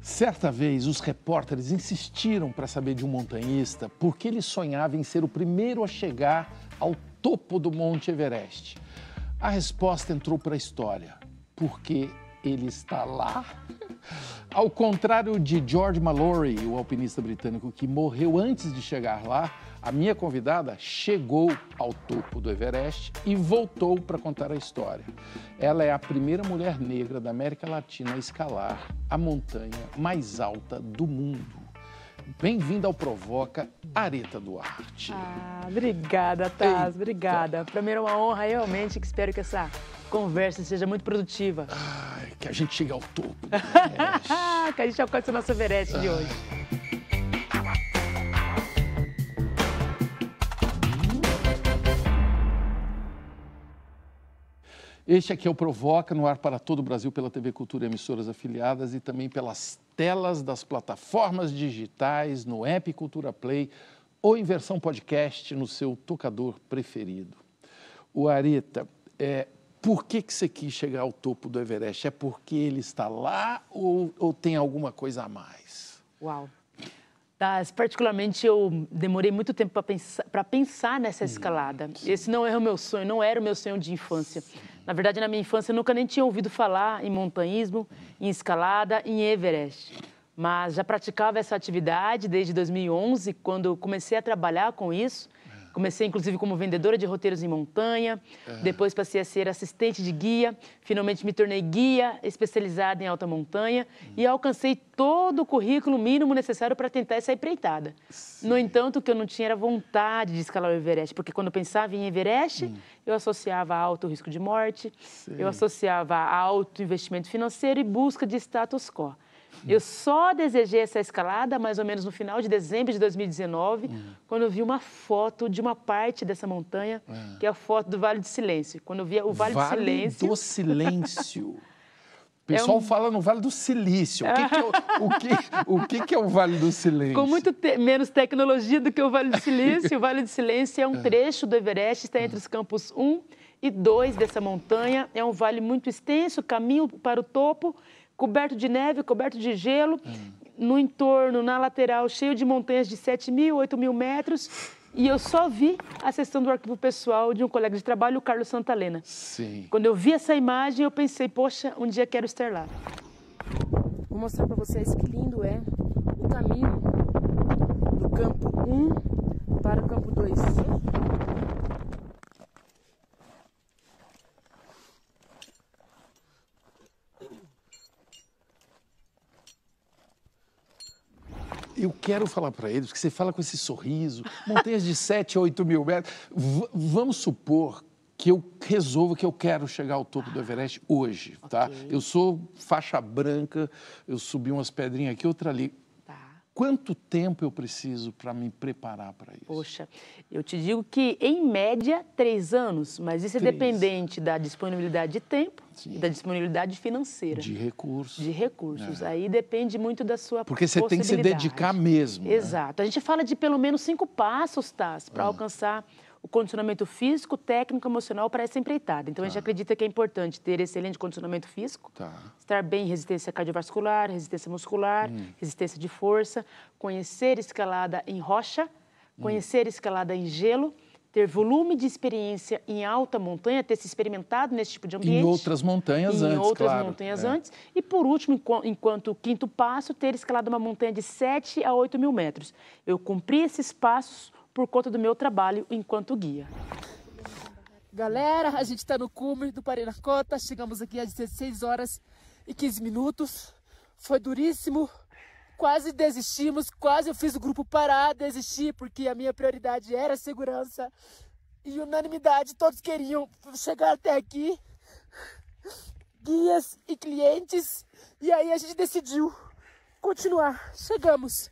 Certa vez, os repórteres insistiram para saber de um montanhista por que ele sonhava em ser o primeiro a chegar ao topo do Monte Everest. A resposta entrou para a história, porque ele está lá. Ao contrário de George Mallory, o alpinista britânico que morreu antes de chegar lá, a minha convidada chegou ao topo do Everest e voltou para contar a história. Ela é a primeira mulher negra da América Latina a escalar a montanha mais alta do mundo. Bem-vinda ao Provoca, Areta Duarte. Obrigada, Taz, obrigada. Para mim é uma honra realmente, que espero que essa conversa seja muito produtiva. Que a gente chegue ao topo do Everest. Que a gente alcance o nosso Everest de hoje. Este aqui é o Provoca, no ar para todo o Brasil, pela TV Cultura e emissoras afiliadas e também pelas telas das plataformas digitais, no app Cultura Play ou em versão podcast no seu tocador preferido. O Areta, por que você quis chegar ao topo do Everest? É porque ele está lá ou tem alguma coisa a mais? Uau! Particularmente, eu demorei muito tempo para pensar nessa escalada. Sim. Esse não era o meu sonho, não era o meu sonho de infância. Sim. Na verdade, na minha infância, eu nunca nem tinha ouvido falar em montanhismo, em escalada, em Everest. Mas já praticava essa atividade desde 2011, quando eu comecei a trabalhar com isso. Comecei, inclusive, como vendedora de roteiros em montanha, depois passei a ser assistente de guia, finalmente me tornei guia especializada em alta montanha e alcancei todo o currículo mínimo necessário para tentar essa empreitada. Sim. No entanto, o que eu não tinha era vontade de escalar o Everest, porque quando eu pensava em Everest, eu associava a alto risco de morte, eu associava a alto investimento financeiro e busca de status quo. Eu só desejei essa escalada mais ou menos no final de dezembro de 2019, quando eu vi uma foto de uma parte dessa montanha, que é a foto do Vale do Silêncio. Quando eu vi o Vale do Silêncio... Vale do Silêncio. O pessoal fala no Vale do Silício. O que é o Vale do Silêncio? Com muito menos tecnologia do que o Vale do Silício. O Vale do Silêncio é um trecho do Everest, está entre os campos 1 e 2 dessa montanha. É um vale muito extenso, caminho para o topo, coberto de neve, coberto de gelo, no entorno, na lateral, cheio de montanhas de 7.000, 8.000 metros. E eu só vi a sessão do arquivo pessoal de um colega de trabalho, o Carlos Santalena. Sim. Quando eu vi essa imagem, eu pensei, poxa, um dia quero estar lá. Vou mostrar para vocês que lindo é o caminho do campo 1 para o campo 2. Eu quero falar para eles, porque você fala com esse sorriso, montanhas de 7 a 8 mil metros. Vamos supor que eu resolvo que eu quero chegar ao topo do Everest hoje, tá? Eu sou faixa branca, eu subi umas pedrinhas aqui, outra ali. Quanto tempo eu preciso para me preparar para isso? Poxa, eu te digo que, em média, 3 anos, mas isso é dependente da disponibilidade de tempo e da disponibilidade financeira. De recursos. De recursos. Aí depende muito da sua Porque você tem que se dedicar mesmo. Exato. A gente fala de pelo menos 5 passos, Taz, para alcançar o condicionamento físico, técnico, emocional para essa empreitada. Então, a gente acredita que é importante ter excelente condicionamento físico, estar bem em resistência cardiovascular, resistência muscular, resistência de força, conhecer escalada em rocha, conhecer escalada em gelo, ter volume de experiência em alta montanha, ter se experimentado nesse tipo de ambiente. Em outras montanhas antes, Em outras montanhas antes. E, por último, enquanto quinto passo, ter escalado uma montanha de 7 a 8 mil metros. Eu cumpri esses passos por conta do meu trabalho enquanto guia. Galera, a gente está no cume do Parinacota, chegamos aqui às 16 horas e 15 minutos. Foi duríssimo, quase desistimos, quase eu fiz o grupo parar, desistir, porque a minha prioridade era a segurança. E unanimidade, todos queriam chegar até aqui, guias e clientes, e aí a gente decidiu continuar. Chegamos.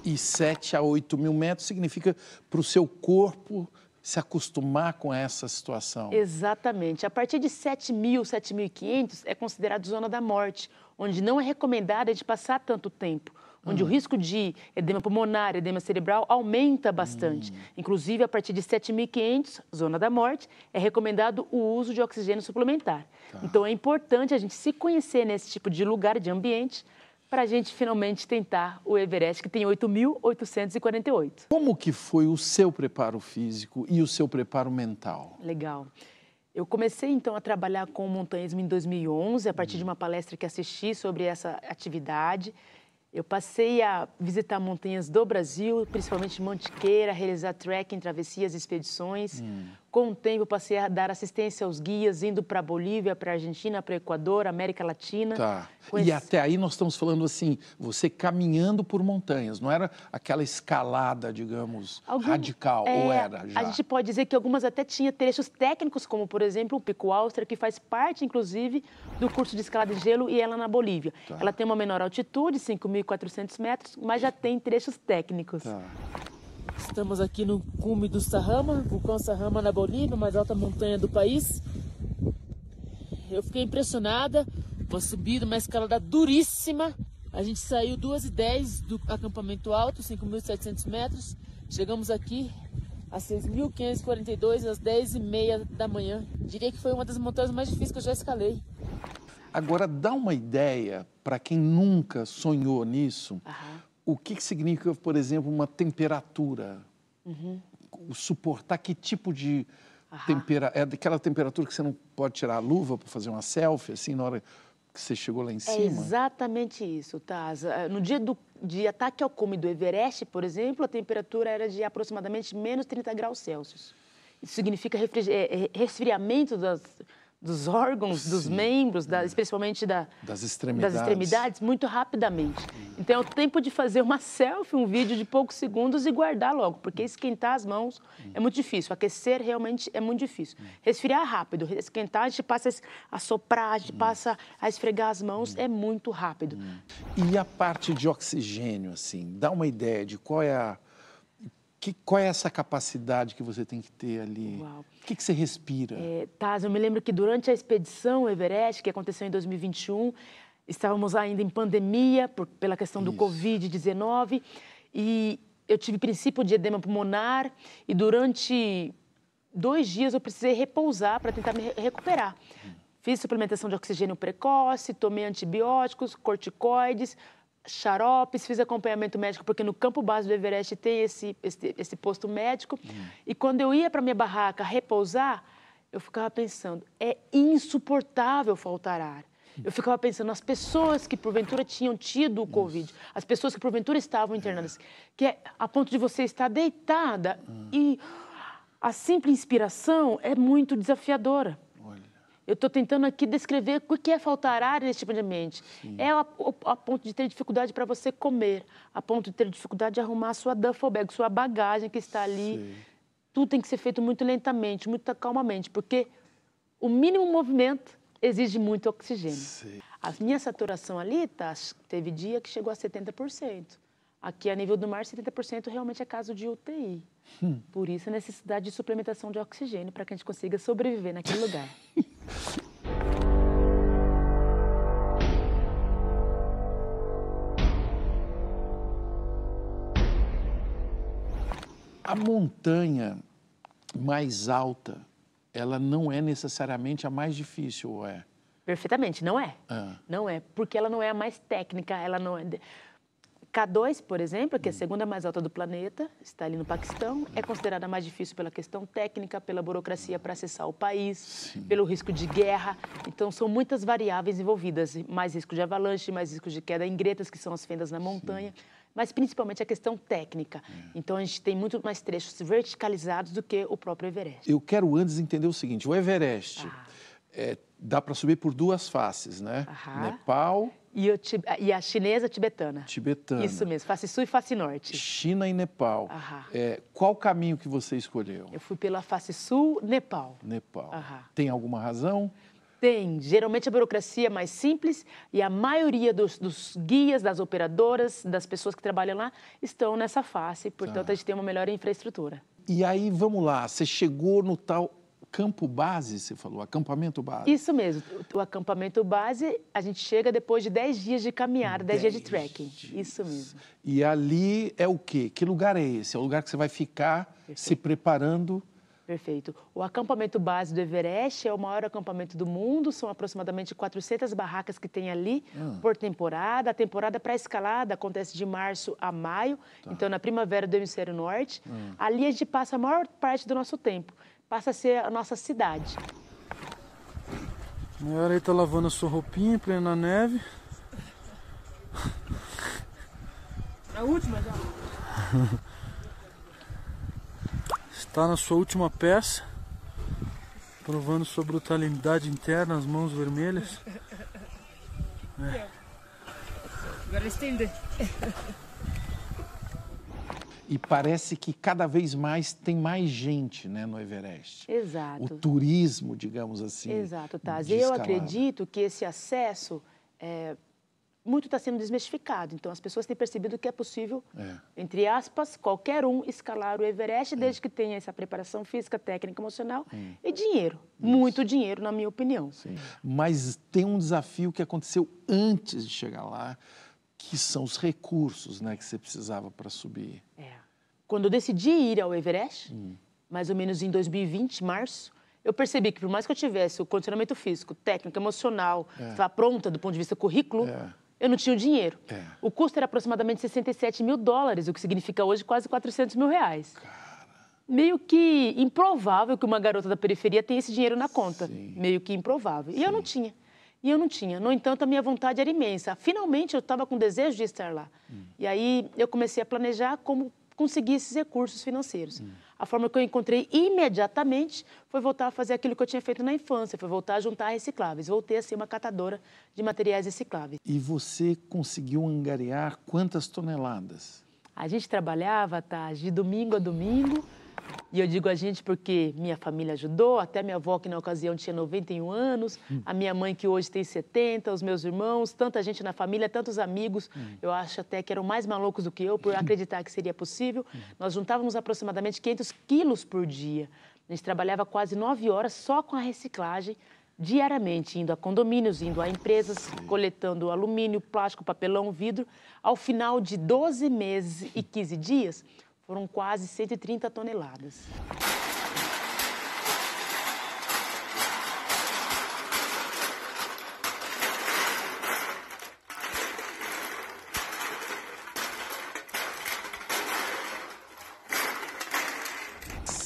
E 7 a 8 mil metros significa para o seu corpo se acostumar com essa situação. Exatamente. A partir de 7.000, 7.500 é considerado zona da morte, onde não é recomendado a gente passar tanto tempo. onde o risco de edema pulmonar, edema cerebral aumenta bastante. Inclusive, a partir de 7.500, zona da morte, é recomendado o uso de oxigênio suplementar. Então, é importante a gente se conhecer nesse tipo de lugar, de ambiente, para a gente finalmente tentar o Everest, que tem 8.848. Como que foi o seu preparo físico e o seu preparo mental? Legal. Eu comecei, então, a trabalhar com o montanhismo em 2011, a partir de uma palestra que assisti sobre essa atividade. Eu passei a visitar montanhas do Brasil, principalmente Mantiqueira, realizar trekking, travessias, expedições. Com o tempo, passei a dar assistência aos guias, indo para a Bolívia, para a Argentina, para o Equador, América Latina. Tá. E até aí nós estamos falando assim, você caminhando por montanhas, não era aquela escalada, digamos, radical, ou era já? A gente pode dizer que algumas até tinha trechos técnicos, como, por exemplo, o Pico Auster, que faz parte, inclusive, do curso de escalada de gelo, e ela na Bolívia. Tá. Ela tem uma menor altitude, 5.400 metros, mas já tem trechos técnicos. Tá. Estamos aqui no cume do Sajama, vulcão Sajama na Bolívia, mais alta montanha do país. Eu fiquei impressionada, uma subida, uma escalada duríssima. A gente saiu 2h10 do acampamento alto, 5.700 metros. Chegamos aqui às 6.542, às 10h30 da manhã. Diria que foi uma das montanhas mais difíceis que eu já escalei. Agora, dá uma ideia, para quem nunca sonhou nisso, o que significa, por exemplo, uma temperatura? Suportar que tipo de temperatura? É daquela temperatura que você não pode tirar a luva para fazer uma selfie, assim, na hora que você chegou lá em cima? É exatamente isso, Taz. No dia de ataque ao cume do Everest, por exemplo, a temperatura era de aproximadamente menos 30 graus Celsius. Isso significa resfriamento dos órgãos, dos membros, principalmente das extremidades, muito rapidamente. Então, é o tempo de fazer uma selfie, um vídeo de poucos segundos e guardar logo, porque esquentar as mãos é muito difícil, aquecer realmente é muito difícil. Resfriar rápido, esquentar, a gente passa a soprar, a gente passa a esfregar as mãos, é muito rápido. E a parte de oxigênio, assim, dá uma ideia de qual é essa capacidade que você tem que ter ali? Uau. O que você respira? Taz, eu me lembro que durante a expedição Everest, que aconteceu em 2021, estávamos ainda em pandemia, pela questão do Covid-19, e eu tive princípio de edema pulmonar, e durante 2 dias eu precisei repousar para tentar me recuperar. Fiz suplementação de oxigênio precoce, tomei antibióticos, corticoides, xaropes, fiz acompanhamento médico, porque no campo base do Everest tem esse posto médico. E quando eu ia para minha barraca repousar, eu ficava pensando, é insuportável faltar ar. Eu ficava pensando nas pessoas que porventura tinham tido o Covid, as pessoas que porventura estavam internadas, que é a ponto de você estar deitada e a simples inspiração é muito desafiadora. Eu estou tentando aqui descrever o que é faltar ar nesse tipo de ambiente. É a ponto de ter dificuldade para você comer, a ponto de ter dificuldade de arrumar a sua duffel bag, sua bagagem que está ali. Tudo tem que ser feito muito lentamente, muito calmamente, porque o mínimo movimento exige muito oxigênio. A minha saturação ali, teve dia que chegou a 70%. Aqui, a nível do mar, 70% realmente é caso de UTI. Por isso, a necessidade de suplementação de oxigênio para que a gente consiga sobreviver naquele lugar. A montanha mais alta, ela não é necessariamente a mais difícil, ou é? Perfeitamente, não é. Não é, porque ela não é a mais técnica, ela não é... K2, por exemplo, que é a segunda mais alta do planeta, está ali no Paquistão, é considerada mais difícil pela questão técnica, pela burocracia para acessar o país, pelo risco de guerra. Então, são muitas variáveis envolvidas, mais risco de avalanche, mais risco de queda em gretas, que são as fendas na montanha, mas principalmente a questão técnica. Então, a gente tem muito mais trechos verticalizados do que o próprio Everest. Eu quero antes entender o seguinte, o Everest dá para subir por 2 faces, né? Nepal... E a chinesa tibetana. Tibetana. Isso mesmo, face sul e face norte. China e Nepal. Qual caminho que você escolheu? Eu fui pela face sul, Nepal. Nepal. Tem alguma razão? Tem. Geralmente a burocracia é mais simples e a maioria dos guias, das operadoras, das pessoas que trabalham lá, estão nessa face. Portanto, a gente tem uma melhor infraestrutura. E aí, vamos lá, você chegou no tal campo base, você falou, acampamento base. Isso mesmo. O acampamento base, a gente chega depois de 10 dias de caminhada, 10 dias de trekking. Isso mesmo. E ali é o quê? Que lugar é esse? É o lugar que você vai ficar se preparando? Perfeito. O acampamento base do Everest é o maior acampamento do mundo, são aproximadamente 400 barracas que tem ali por temporada. A temporada para escalada acontece de março a maio, então na primavera do hemisfério norte. Ali a gente passa a maior parte do nosso tempo, passa a ser a nossa cidade. A Mayara aí tá lavando a sua roupinha, plena neve. A última já. Está na sua última peça, provando sua brutalidade interna, as mãos vermelhas. Agora estende. E parece que cada vez mais tem mais gente, né, no Everest. Exato. O turismo, digamos assim. Exato, Taz. de Eu escalada. acredito que esse acesso muito está sendo desmistificado. Então, as pessoas têm percebido que é possível, entre aspas, qualquer um escalar o Everest, desde que tenha essa preparação física, técnica, emocional e dinheiro. Muito dinheiro, na minha opinião. Sim. Mas tem um desafio que aconteceu antes de chegar lá, que são os recursos, né, que você precisava para subir. Quando eu decidi ir ao Everest, mais ou menos em 2020, março, eu percebi que, por mais que eu tivesse o condicionamento físico, técnico, emocional, estava pronta do ponto de vista currículo, eu não tinha o dinheiro. O custo era aproximadamente $67 mil, o que significa hoje quase R$400 mil. Meio que improvável que uma garota da periferia tenha esse dinheiro na conta. Meio que improvável. E eu não tinha. No entanto, a minha vontade era imensa. Finalmente, eu estava com desejo de estar lá. E aí, eu comecei a planejar como conseguir esses recursos financeiros. A forma que eu encontrei imediatamente foi voltar a fazer aquilo que eu tinha feito na infância, foi voltar a juntar recicláveis. Voltei a ser uma catadora de materiais recicláveis. E você conseguiu angariar quantas toneladas? A gente trabalhava, tá, de domingo a domingo, e eu digo a gente porque minha família ajudou, até minha avó, que na ocasião tinha 91 anos, a minha mãe, que hoje tem 70, os meus irmãos, tanta gente na família, tantos amigos, eu acho até que eram mais malucos do que eu, por acreditar que seria possível. Nós juntávamos aproximadamente 500 quilos por dia. A gente trabalhava quase 9 horas só com a reciclagem, diariamente, indo a condomínios, indo a empresas, coletando alumínio, plástico, papelão, vidro. Ao final de 12 meses e 15 dias, foram quase 130 toneladas.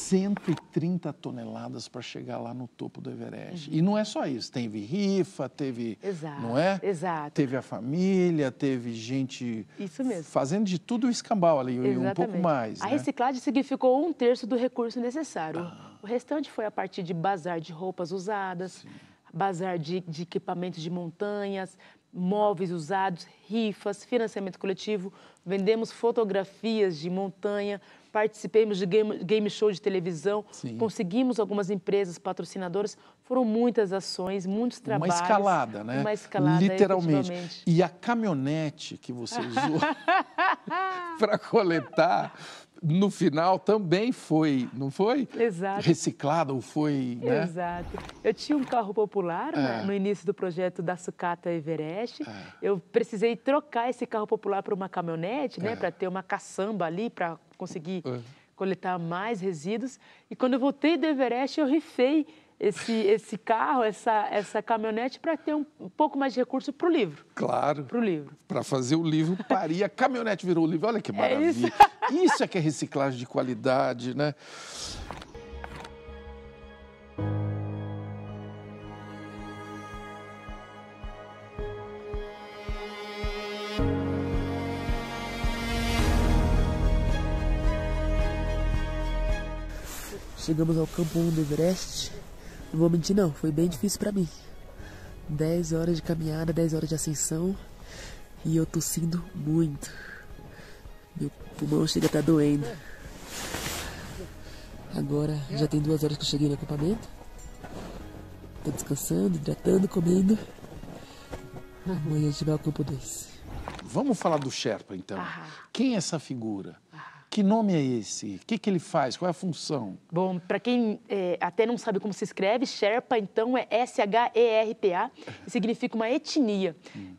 ...130 toneladas para chegar lá no topo do Everest. E não é só isso, teve rifa, teve... Exato, não é? Exato. Teve a família, teve gente... Isso mesmo. Fazendo de tudo o escambau ali, e um pouco mais. A né? reciclagem significou 1/3 do recurso necessário. O restante foi a partir de bazar de roupas usadas, bazar de equipamentos de montanhas, móveis usados, rifas, financiamento coletivo, vendemos fotografias de montanha, participamos de game show de televisão, conseguimos algumas empresas patrocinadoras, foram muitas ações, muitos trabalhos. Uma escalada, né? Uma escalada, literalmente. E a caminhonete que você usou para coletar, no final também foi, não foi? Exato. Reciclada ou foi, né? Exato. Eu tinha um carro popular no início do projeto da Sucata Everest. Eu precisei trocar esse carro popular por uma caminhonete, né, para ter uma caçamba ali, para conseguir coletar mais resíduos. E quando eu voltei do Everest, eu rifei esse carro, essa caminhonete, para ter um pouco mais de recurso para o livro. Claro. Para o livro. Para fazer o livro parir, a caminhonete virou o livro. Olha que maravilha. Isso é que é reciclagem de qualidade, né? Chegamos ao campo 1 do Everest. Não vou mentir não, foi bem difícil pra mim. 10 horas de caminhada, 10 horas de ascensão. E eu tossindo muito. Meu pulmão chega a estar doendo. Agora já tem 2 horas que eu cheguei no acampamento. Tô descansando, hidratando, comendo. Amanhã a gente vai ao campo 2. Vamos falar do Sherpa, então. Quem é essa figura? Que nome é esse? O que ele faz? Qual é a função? Bom, para quem até não sabe como se escreve, Sherpa, então, é S-H-E-R-P-A, e significa uma etnia.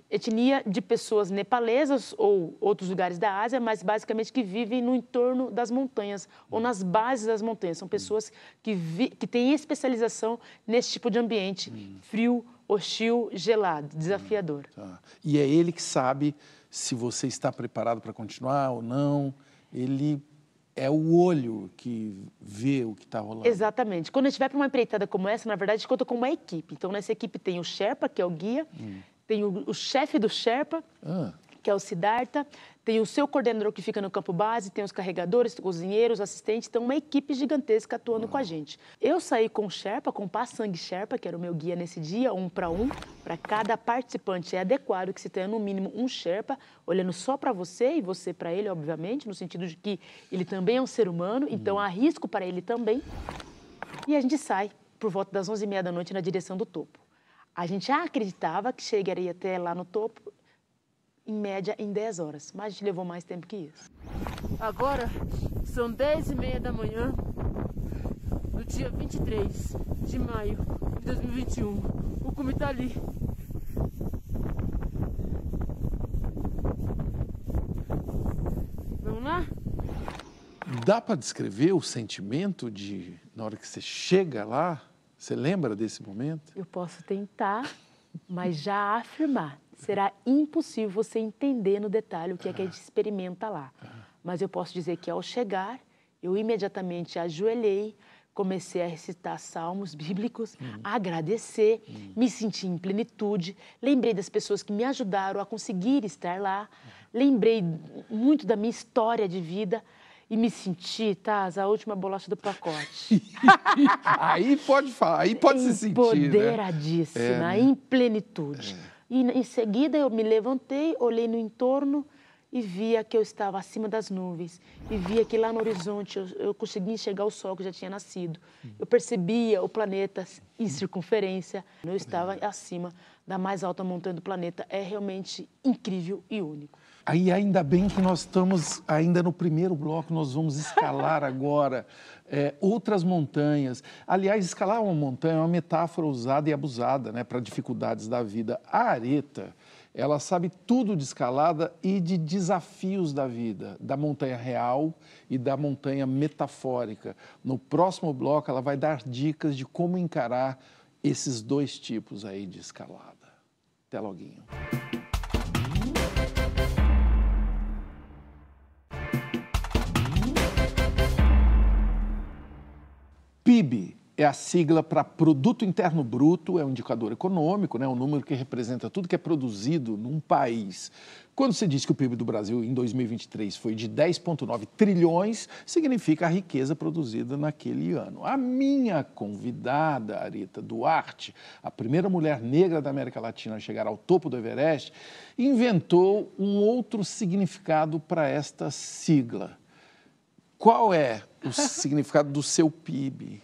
Etnia de pessoas nepalesas ou outros lugares da Ásia, mas basicamente que vivem no entorno das montanhas ou nas bases das montanhas. São pessoas que têm especialização nesse tipo de ambiente frio, hostil, gelado, desafiador. Tá. E é ele que sabe se você está preparado para continuar ou não. Ele é o olho que vê o que está rolando. Exatamente. Quando a gente vai para uma empreitada como essa, na verdade, a gente conta com uma equipe. Então, nessa equipe tem o Sherpa, que é o guia, tem o chefe do Sherpa, que é o Siddhartha, tem o seu coordenador que fica no campo base, tem os carregadores, cozinheiros, assistentes, então uma equipe gigantesca atuando com a gente. Eu saí com o Sherpa, com o Pasang Sherpa, que era o meu guia nesse dia, 1 para 1. Para cada participante é adequado que se tenha no mínimo um Sherpa, olhando só para você e você para ele, obviamente, no sentido de que ele também é um ser humano, então há risco para ele também. E a gente sai por volta das 11h30 da noite na direção do topo. A gente já acreditava que chegaria até lá no topo, em média, em 10 horas. Mas a gente levou mais tempo que isso. Agora, são 10h30 da manhã, do dia 23 de maio de 2021. O cume tá ali. Vamos lá? Dá para descrever o sentimento na hora que você chega lá? Você lembra desse momento? Eu posso tentar, mas já afirmar. Será impossível você entender no detalhe o que é que a gente experimenta lá. Mas eu posso dizer que, ao chegar, eu imediatamente ajoelhei, comecei a recitar salmos bíblicos, a agradecer, me senti em plenitude, lembrei das pessoas que me ajudaram a conseguir estar lá, lembrei muito da minha história de vida e me senti, Taz, a última bolacha do pacote. Aí pode falar, aí pode se sentir, empoderadíssima, em plenitude. E em seguida eu me levantei, olhei no entorno e via que eu estava acima das nuvens. E via que lá no horizonte eu conseguia enxergar o sol que já tinha nascido. Eu percebia o planeta em circunferência. Eu estava acima da mais alta montanha do planeta. É realmente incrível e único. Aí ainda bem que nós estamos ainda no primeiro bloco, nós vamos escalar agora outras montanhas. Aliás, escalar uma montanha é uma metáfora usada e abusada, né, para dificuldades da vida. A Aretha, ela sabe tudo de escalada e de desafios da vida, da montanha real e da montanha metafórica. No próximo bloco, ela vai dar dicas de como encarar esses dois tipos aí de escalada. Até loguinho. PIB é a sigla para Produto Interno Bruto, é um indicador econômico, né? Um número que representa tudo que é produzido num país. Quando se diz que o PIB do Brasil em 2023 foi de 10,9 trilhões, significa a riqueza produzida naquele ano. A minha convidada, Arita Duarte, a primeira mulher negra da América Latina a chegar ao topo do Everest, inventou um outro significado para esta sigla. Qual é o significado do seu PIB?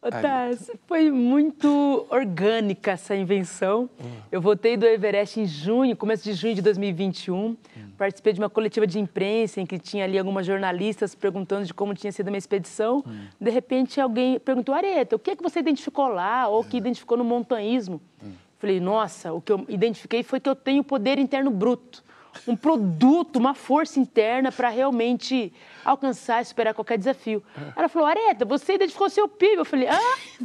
Taz, foi muito orgânica essa invenção. Eu voltei do Everest em junho, começo de junho de 2021. Participei de uma coletiva de imprensa em que tinha ali algumas jornalistas perguntando de como tinha sido a minha expedição. De repente, alguém perguntou, Areta, o que é que você identificou lá ou que identificou no montanhismo? Falei, nossa, o que eu identifiquei foi que eu tenho poder interno bruto. Um produto, uma força interna para realmente alcançar e superar qualquer desafio. Ela falou, Areta, você identificou seu PIB. Eu falei,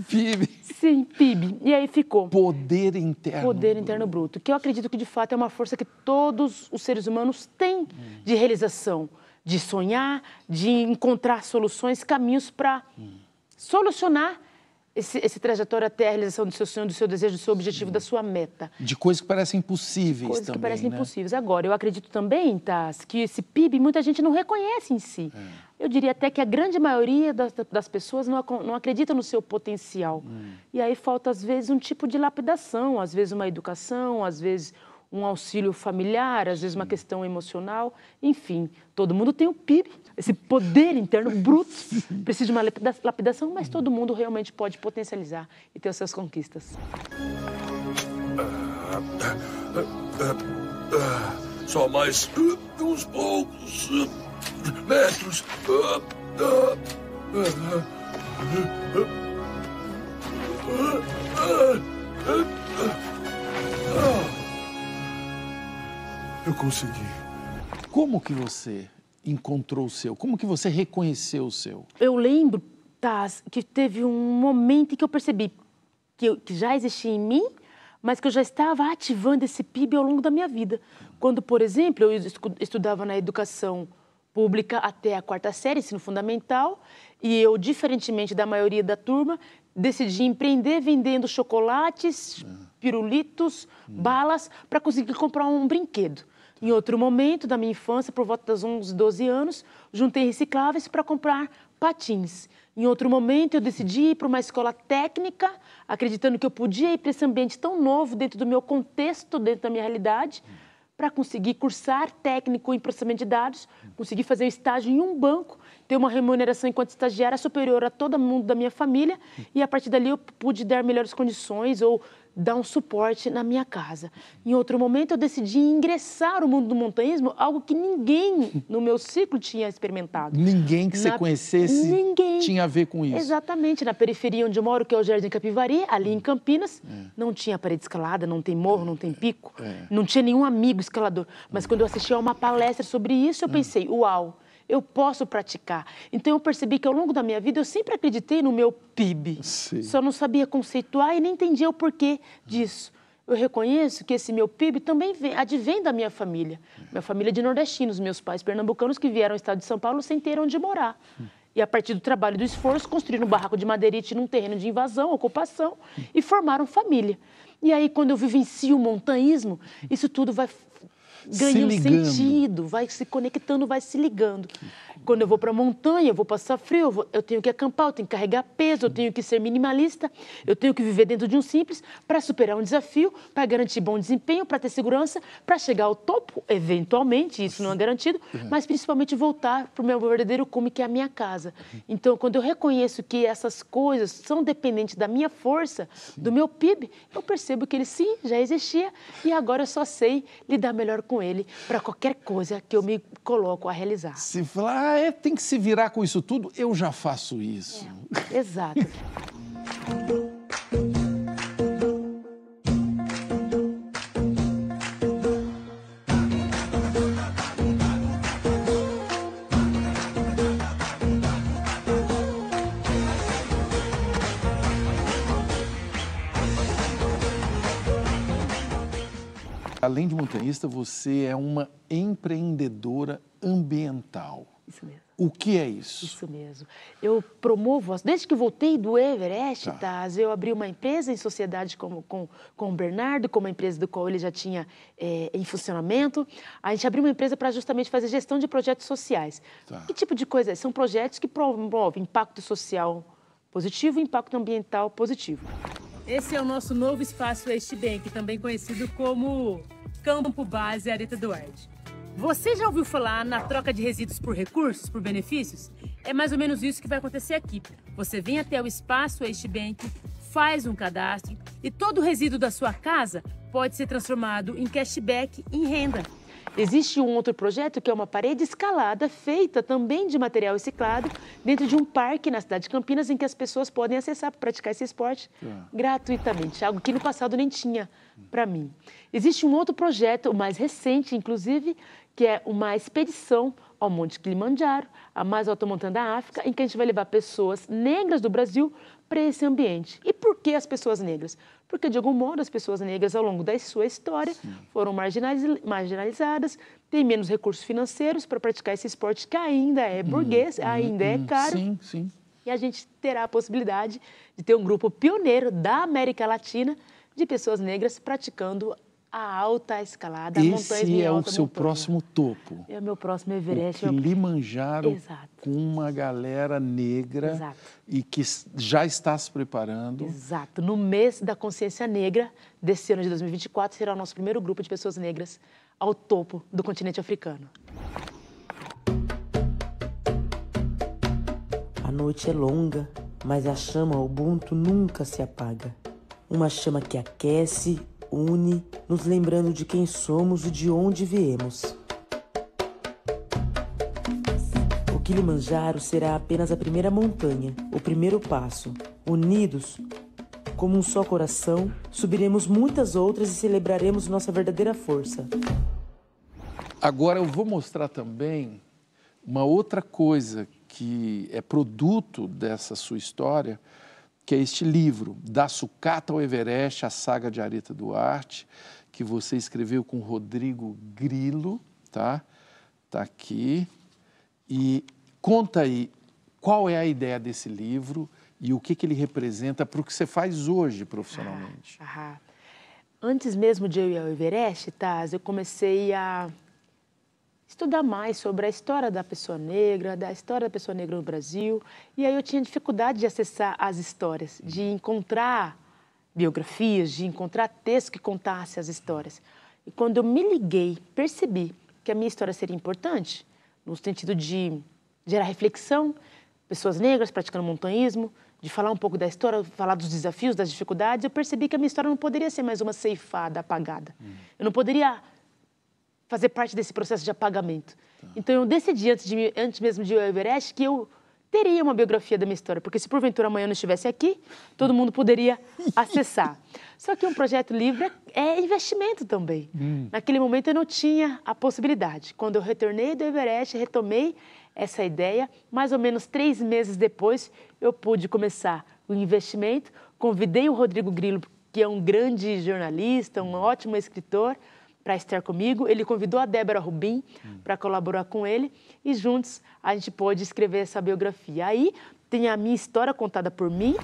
PIB? Sim, PIB. E aí ficou. Poder interno. Poder interno bruto. Que eu acredito que, de fato, é uma força que todos os seres humanos têm de realização, de sonhar, de encontrar soluções, caminhos para solucionar esse trajetório até a realização do seu sonho, do seu desejo, do seu objetivo, da sua meta. De coisas que parecem impossíveis coisas também, que parecem né? impossíveis. Agora, eu acredito também, Taz, que esse PIB muita gente não reconhece em si. Eu diria até que a grande maioria das pessoas não acredita no seu potencial. E aí falta, às vezes, um tipo de lapidação, às vezes uma educação, às vezes um auxílio familiar, às vezes uma questão emocional. Enfim, todo mundo tem o PIB, esse poder interno bruto. Precisa de uma lapidação, mas todo mundo realmente pode potencializar e ter as suas conquistas. Só mais uns poucos. metros. Eu consegui. Como que você encontrou o seu? Como que você reconheceu o seu? Eu lembro, Taz, que teve um momento em que eu percebi que já existia em mim, mas que eu já estava ativando esse PIB ao longo da minha vida. Quando, por exemplo, eu estudava na educação pública até a 4ª série, ensino fundamental, e eu, diferentemente da maioria da turma, decidi empreender vendendo chocolates, pirulitos, balas, para conseguir comprar um brinquedo. Em outro momento da minha infância, por volta dos 11, 12 anos, juntei recicláveis para comprar patins. Em outro momento, eu decidi ir para uma escola técnica, acreditando que eu podia ir para esse ambiente tão novo, dentro do meu contexto, dentro da minha realidade, para conseguir cursar técnico em processamento de dados, conseguir fazer um estágio em um banco, ter uma remuneração enquanto estagiária superior a todo mundo da minha família, e a partir dali eu pude dar melhores condições ou dar um suporte na minha casa. Em outro momento, eu decidi ingressar no mundo do montanhismo, algo que ninguém no meu ciclo tinha experimentado. Ninguém que você conhecesse tinha a ver com isso. Exatamente. Na periferia onde eu moro, que é o Jardim Capivari, ali em Campinas, não tinha parede escalada, não tem morro, não tem pico, não tinha nenhum amigo escalador. Mas quando eu assisti a uma palestra sobre isso, eu pensei, uau, eu posso praticar. Então, eu percebi que ao longo da minha vida, eu sempre acreditei no meu PIB. Sim. Só não sabia conceituar e nem entendia o porquê disso. Eu reconheço que esse meu PIB também advém da minha família. Minha família é de nordestinos, meus pais pernambucanos que vieram ao estado de São Paulo sem ter onde morar. E a partir do trabalho e do esforço, construíram um barraco de madeirite num terreno de invasão, ocupação, e formaram família. E aí, quando eu vivencio o montanhismo, isso tudo vai ganhando sentido, vai se conectando, vai se ligando. Quando eu vou para a montanha, eu vou passar frio, eu tenho que acampar, eu tenho que carregar peso, eu tenho que ser minimalista, eu tenho que viver dentro de um simples para superar um desafio, para garantir bom desempenho, para ter segurança, para chegar ao topo, eventualmente, isso não é garantido, mas principalmente voltar para o meu verdadeiro cume, que é a minha casa. Então, quando eu reconheço que essas coisas são dependentes da minha força, do meu PIB, eu percebo que ele sim, já existia e agora eu só sei lidar melhor com ele para qualquer coisa que eu me coloco a realizar. Se falar, tem que se virar com isso tudo, eu já faço isso. Exato. Além de montanhista, você é uma empreendedora ambiental. Isso mesmo. O que é isso? Isso mesmo. Eu promovo, desde que voltei do Everest, Taz, eu abri uma empresa em sociedade com o Bernardo, com uma empresa do qual ele já tinha em funcionamento. A gente abriu uma empresa para justamente fazer gestão de projetos sociais. Que tipo de coisa é? São projetos que promovem impacto social positivo e impacto ambiental positivo. Esse é o nosso novo espaço Waste Bank, também conhecido como Campo Base Areta Duarte. Você já ouviu falar na troca de resíduos por recursos, por benefícios? É mais ou menos isso que vai acontecer aqui. Você vem até o espaço Waste Bank, faz um cadastro e todo o resíduo da sua casa pode ser transformado em cashback, em renda. Existe um outro projeto que é uma parede escalada feita também de material reciclado dentro de um parque na cidade de Campinas em que as pessoas podem acessar para praticar esse esporte gratuitamente, algo que no passado nem tinha para mim. Existe um outro projeto, o mais recente inclusive, que é uma expedição ao Monte Kilimanjaro, a mais alta montanha da África, em que a gente vai levar pessoas negras do Brasil para esse ambiente. E por que as pessoas negras? Porque, de algum modo, as pessoas negras, ao longo da sua história, foram marginalizadas, têm menos recursos financeiros para praticar esse esporte que ainda é burguês, ainda é caro. Sim, sim. E a gente terá a possibilidade de ter um grupo pioneiro da América Latina de pessoas negras praticando a alta escalada, a montanha de alta montanha. Esse é o seu próximo topo. É o meu próximo Everest. O Kilimanjaro, com uma galera negra e que já está se preparando. Exato. No mês da consciência negra desse ano de 2024, será o nosso primeiro grupo de pessoas negras ao topo do continente africano. A noite é longa, mas a chama Ubuntu nunca se apaga. Uma chama que aquece, une, nos lembrando de quem somos e de onde viemos. Kilimanjaro será apenas a primeira montanha, o primeiro passo. Unidos, como um só coração, subiremos muitas outras e celebraremos nossa verdadeira força. Agora eu vou mostrar também uma outra coisa que é produto dessa sua história, que é este livro, Da Sucata ao Everest, a saga de Areta Duarte, que você escreveu com Rodrigo Grilo, tá? Tá aqui. E conta aí qual é a ideia desse livro e o que ele representa para o que você faz hoje profissionalmente. Antes mesmo de eu ir ao Everest, Taz, eu comecei a estudar mais sobre a história da pessoa negra no Brasil. E aí eu tinha dificuldade de acessar as histórias, de encontrar biografias, de encontrar textos que contassem as histórias. E quando eu me liguei, percebi que a minha história seria importante, no sentido de gerar reflexão, pessoas negras praticando montanhismo, de falar um pouco da história, falar dos desafios, das dificuldades, eu percebi que a minha história não poderia ser mais uma ceifada, apagada. Eu não poderia fazer parte desse processo de apagamento. Então, eu decidi, antes mesmo de ir ao Everest, que eu teria uma biografia da minha história, porque se porventura amanhã eu não estivesse aqui, todo mundo poderia acessar. Só que um projeto livre é investimento também. Naquele momento eu não tinha a possibilidade. Quando eu retornei do Everest, retomei essa ideia, mais ou menos 3 meses depois, eu pude começar o investimento, convidei o Rodrigo Grilo, que é um grande jornalista, um ótimo escritor, para estar comigo. Ele convidou a Débora Rubin para colaborar com ele e juntos a gente pôde escrever essa biografia. Aí tem a minha história contada por mim,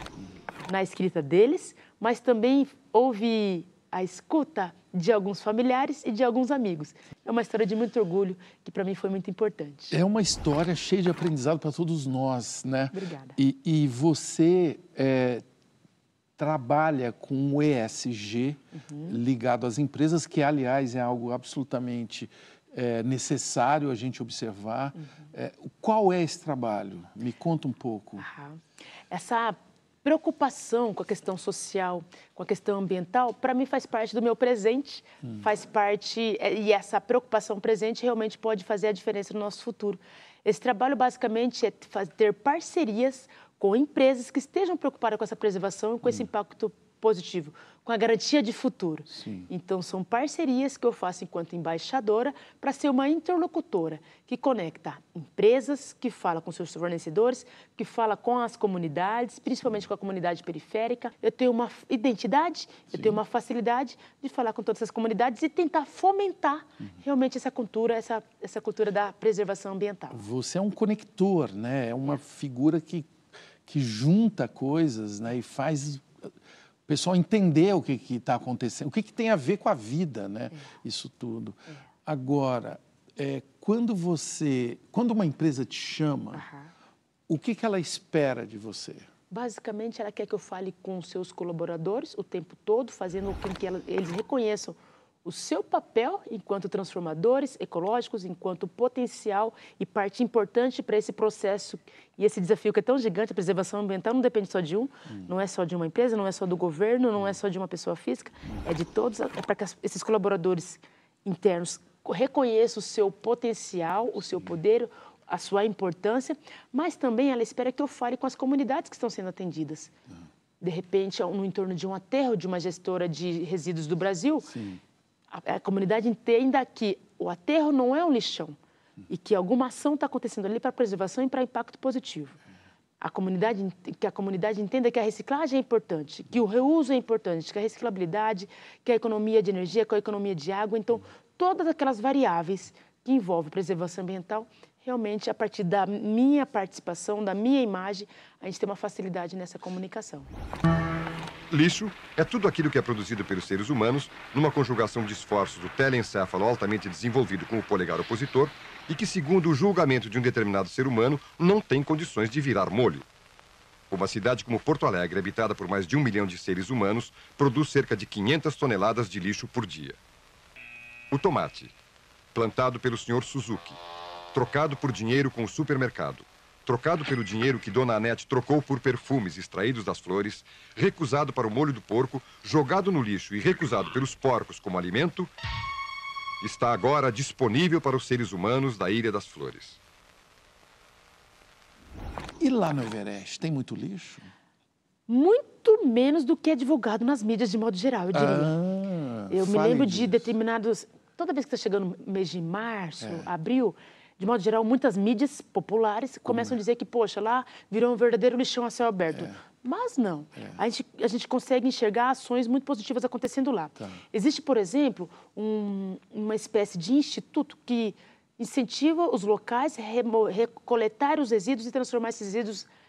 na escrita deles, mas também houve a escuta de alguns familiares e de alguns amigos. É uma história de muito orgulho, que para mim foi muito importante. É uma história cheia de aprendizado para todos nós, né? Obrigada. E você trabalha com o ESG ligado às empresas, que, aliás, é algo absolutamente necessário a gente observar. Qual é esse trabalho? Me conta um pouco. Essa preocupação com a questão social, com a questão ambiental, para mim faz parte do meu presente, faz parte, e essa preocupação presente realmente pode fazer a diferença no nosso futuro. Esse trabalho, basicamente, é ter parcerias com empresas que estejam preocupadas com essa preservação e com esse impacto positivo, com a garantia de futuro. Então, são parcerias que eu faço enquanto embaixadora para ser uma interlocutora que conecta empresas, que fala com seus fornecedores, que fala com as comunidades, principalmente com a comunidade periférica. Eu tenho uma identidade, eu tenho uma facilidade de falar com todas essas comunidades e tentar fomentar realmente essa cultura da preservação ambiental. Você é um conector, né? É uma figura que junta coisas, né? E faz o pessoal entender o que está acontecendo, o que tem a ver com a vida, né? Isso tudo. Agora, quando uma empresa te chama, o que ela espera de você? Basicamente, ela quer que eu fale com os seus colaboradores o tempo todo, fazendo com que eles reconheçam o seu papel enquanto transformadores ecológicos, enquanto potencial e parte importante para esse processo e esse desafio que é tão gigante. A preservação ambiental não depende só de não é só de uma empresa, não é só do governo, não é só de uma pessoa física, é de todos, é para que esses colaboradores internos reconheçam o seu potencial, o seu poder, a sua importância, mas também ela espera que eu fale com as comunidades que estão sendo atendidas. De repente, no entorno de um aterro de uma gestora de resíduos do Brasil, a comunidade entenda que o aterro não é um lixão e que alguma ação está acontecendo ali para preservação e para impacto positivo. Que a comunidade entenda que a reciclagem é importante, que o reuso é importante, que a reciclabilidade, que a economia de energia, que a economia de água. Então, todas aquelas variáveis que envolvem preservação ambiental, realmente, a partir da minha participação, da minha imagem, a gente tem uma facilidade nessa comunicação. Lixo é tudo aquilo que é produzido pelos seres humanos numa conjugação de esforços do telencéfalo altamente desenvolvido com o polegar opositor e que, segundo o julgamento de um determinado ser humano, não tem condições de virar molho. Uma cidade como Porto Alegre, habitada por mais de 1 milhão de seres humanos, produz cerca de 500 toneladas de lixo por dia. O tomate, plantado pelo Sr. Suzuki, trocado por dinheiro com o supermercado, trocado pelo dinheiro que Dona Anete trocou por perfumes extraídos das flores, recusado para o molho do porco, jogado no lixo e recusado pelos porcos como alimento, está agora disponível para os seres humanos da Ilha das Flores. E lá no Everest, tem muito lixo? Muito menos do que é divulgado nas mídias de modo geral, eu diria. Eu me lembro de determinados... Toda vez que está chegando o mês de março, abril, de modo geral, muitas mídias populares começam a dizer que, poxa, lá virou um verdadeiro lixão a céu aberto. Mas não. A gente consegue enxergar ações muito positivas acontecendo lá. Existe, por exemplo, uma espécie de instituto que incentiva os locais a recoletar os resíduos e transformar esses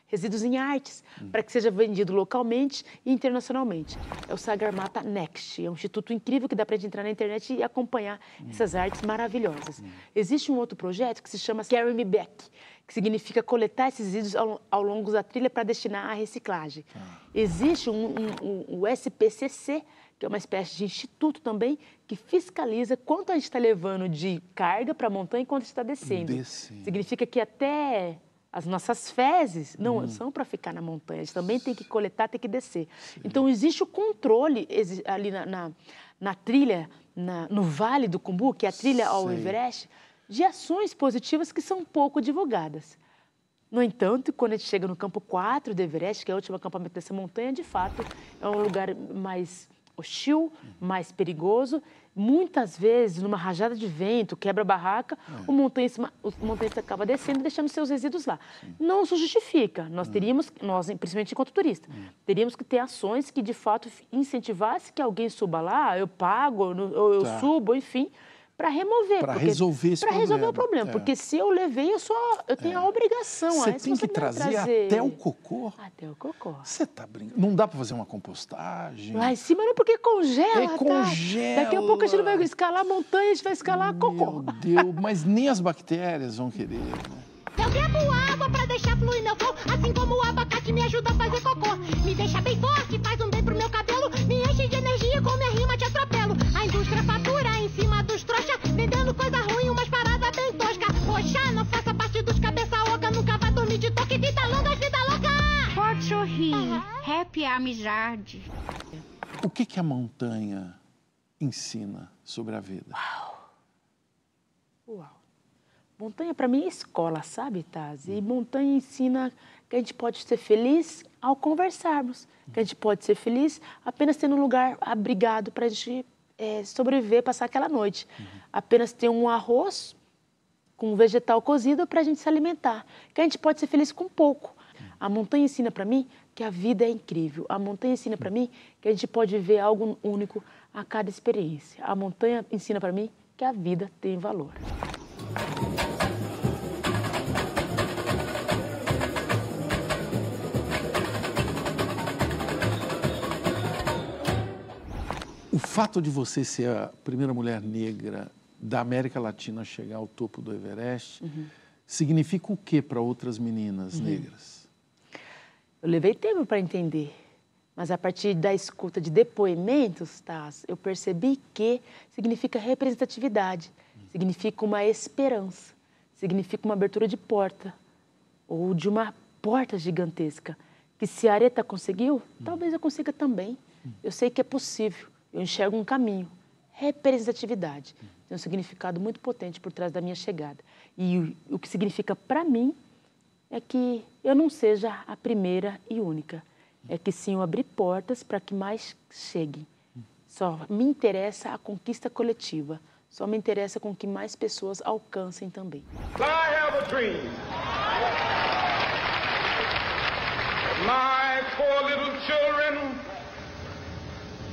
resíduos em artes, para que seja vendido localmente e internacionalmente. É o Sagarmatha Next, é um instituto incrível que dá para a gente entrar na internet e acompanhar essas artes maravilhosas. Existe um outro projeto que se chama Carry Me Back, que significa coletar esses resíduos ao longo da trilha para destinar à reciclagem. Existe o SPCC, que é uma espécie de instituto também, que fiscaliza quanto a gente está levando de carga para a montanha e quanto está descendo. Significa que até as nossas fezes não são para ficar na montanha, a gente também tem que coletar, tem que descer. Então, existe o controle ali na trilha, no Vale do Khumbu, que é a trilha ao Everest, de ações positivas que são pouco divulgadas. No entanto, quando a gente chega no campo 4 do Everest, que é o último acampamento dessa montanha, de fato, é um lugar mais hostil, mais perigoso. Muitas vezes, numa rajada de vento, quebra-barraca, o montanhista acaba descendo e deixando seus resíduos lá. Não se justifica. Nós, principalmente enquanto turista, teríamos que ter ações que, de fato, incentivassem que alguém suba lá, eu pago, ou eu subo, enfim, para remover. Para resolver esse problema. Para resolver o problema. Porque se eu levei, eu tenho a obrigação. Você tem que trazer até o cocô? Até o cocô. Você tá brincando? Não dá para fazer uma compostagem? Lá em cima não, porque congela. Congela. Daqui a pouco a gente vai escalar a montanha, a gente vai escalar cocô. Meu Deus, mas nem as bactérias vão querer, né? Eu bebo água pra deixar fluir meu corpo, assim como o abacate me ajuda a fazer cocô. Me deixa bem forte, faz um bem pro meu cabelo, me enche de energia, com minha rima te atropelo. A indústria fatura em cima dos trouxa, vendendo coisa ruim, umas paradas bem tosca. Poxa, não faça parte dos cabeça oca, nunca vai dormir de toque, vida longa, vida louca. Pode sorrir, happy amizade. O que a montanha ensina sobre a vida? Uau. Montanha, para mim, é escola, sabe, Taz? E montanha ensina que a gente pode ser feliz ao conversarmos, que a gente pode ser feliz apenas tendo um lugar abrigado para a gente sobreviver, passar aquela noite. Apenas ter um arroz com um vegetal cozido para a gente se alimentar. Que a gente pode ser feliz com pouco. A montanha ensina para mim que a vida é incrível. A montanha ensina para mim que a gente pode viver algo único a cada experiência. A montanha ensina para mim que a vida tem valor. O fato de você ser a primeira mulher negra da América Latina a chegar ao topo do Everest significa o que para outras meninas negras? Eu levei tempo para entender, mas a partir da escuta de depoimentos, Taz, eu percebi que significa representatividade, significa uma esperança, significa uma abertura de porta, ou de uma porta gigantesca, que se a Aretha conseguiu, talvez eu consiga também. Eu sei que é possível. Eu enxergo um caminho, representatividade. Tem um significado muito potente por trás da minha chegada. E o que significa para mim é que eu não seja a primeira e única. É que sim, eu abri portas para que mais cheguem. Só me interessa a conquista coletiva. Só me interessa com que mais pessoas alcancem também. I have a dream. My 4 little children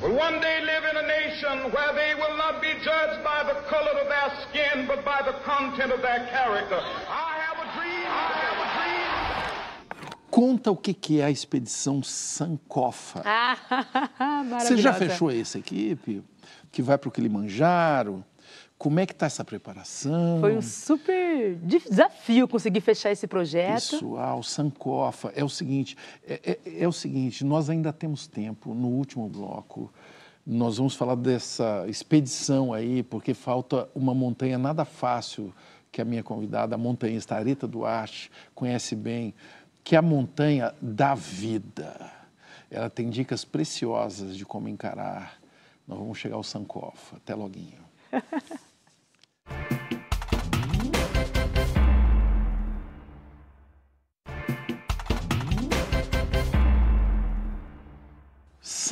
will one day live in a nation where they will not be judged by the color of their skin, but by the content of their character. I have a dream. I have a dream. Conta o que é a expedição Sankofa. Maravilhosa. Você já fechou essa equipe que vai para o Kilimanjaro? Como é que está essa preparação? Foi um super desafio conseguir fechar esse projeto. Pessoal, Sankofa, é o seguinte, nós ainda temos tempo, no último bloco, nós vamos falar dessa expedição aí, porque falta uma montanha nada fácil, que a minha convidada, a montanhista Aretha Duarte, conhece bem, que é a montanha da vida. Ela tem dicas preciosas de como encarar. Nós vamos chegar ao Sankofa. Até loguinho.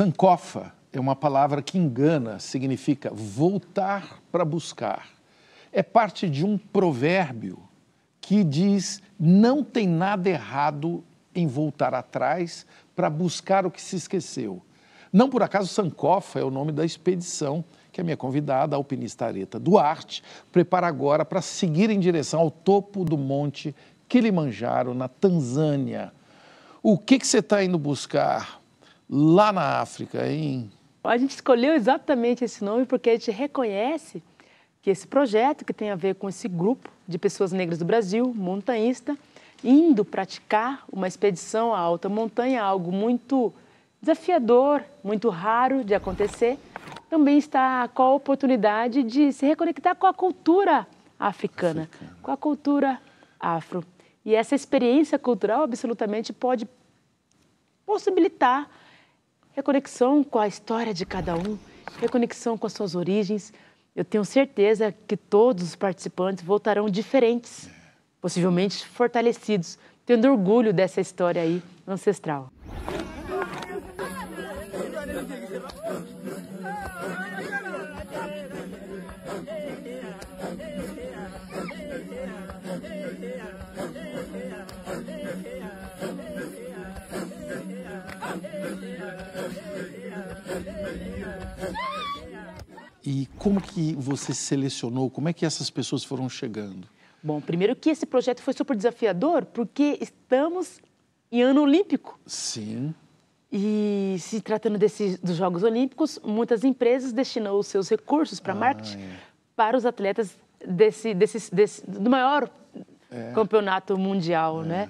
Sankofa é uma palavra que engana, significa voltar para buscar. É parte de um provérbio que diz: não tem nada errado em voltar atrás para buscar o que se esqueceu. Não por acaso Sankofa é o nome da expedição que a minha convidada, a alpinista Aretha Duarte, prepara agora para seguir em direção ao topo do monte Kilimanjaro, na Tanzânia. O que você está indo buscar lá na África, hein? A gente escolheu exatamente esse nome porque a gente reconhece que esse projeto, que tem a ver com esse grupo de pessoas negras do Brasil, montanhista, indo praticar uma expedição à alta montanha, algo muito desafiador, muito raro de acontecer, também está com a oportunidade de se reconectar com a cultura africana, com a cultura afro. E essa experiência cultural absolutamente pode possibilitar reconexão com a história de cada um, reconexão com as suas origens. Eu tenho certeza que todos os participantes voltarão diferentes, possivelmente fortalecidos, tendo orgulho dessa história aí ancestral. E como que você selecionou, como é que essas pessoas foram chegando? Bom, primeiro que esse projeto foi super desafiador, porque estamos em ano olímpico. Sim. E se tratando dos Jogos Olímpicos, muitas empresas destinam os seus recursos para marketing para os atletas do maior campeonato mundial, né?